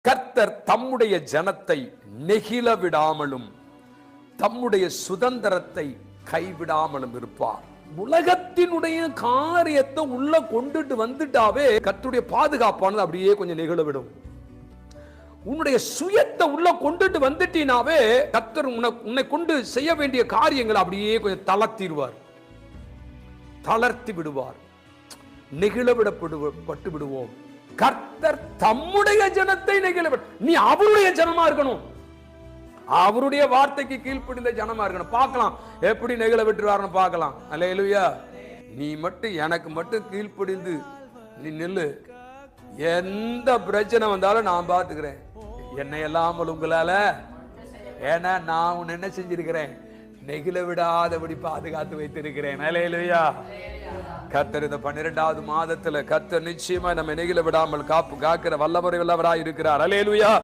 கர்த்தர் தம்முடைய ஜனத்தை நெகிழ விடாமலும் தம்முடைய சுதந்திரத்தை கைவிடாமலும் இருப்பார். உலகத்தினுடைய காரியத்தை உள்ள கொண்டுட்டு வந்துட்டாவே கர்த்தருடைய பாதுகாப்பானது அப்படியே கொஞ்சம் நெகிழ விடும். உன்னுடைய சுயத்தை உள்ள கொண்டுட்டு வந்துட்டீனாவே கர்த்தர் உன்னை கொண்டு செய்ய வேண்டிய காரியங்களை அப்படியே கொஞ்சம் தளர்த்தி விடுவார். நெகிழ விடப்பட்டு விடுவோம். கர்த்தர் தம்முடைய ஜனத்தை நெகிழ நீ அவருடைய ஜனமா இருக்கணும். அவருடைய வார்த்தைக்கு கீழ்ப்படிந்த ஜனமா இருக்கணும். பார்க்கலாம் எப்படி நெகிழ விட்டுருவாருன்னு பார்க்கலாம். அல்லேலூயா. நீ மட்டும் எனக்கு மட்டும் கீழ்ப்படிந்து நீ நில்லு. எந்த பிரச்சனை வந்தாலும் நான் பார்த்துக்கிறேன். என்னை எல்லாமல் உங்களால, ஏன்னா நான் உன்னை என்ன செஞ்சிருக்கிறேன், நெகிழ விடாதபடி பாதுகாத்து வைத்திருக்கிறேன். அல்லேலூயா. கர்த்தர் இந்த 12வது மாதத்துல கர்த்தர் நிச்சயமா நம்ம நெகிழ விடாமல் காக்கிற வல்லவராய் இருக்கிறார். அல்லேலூயா.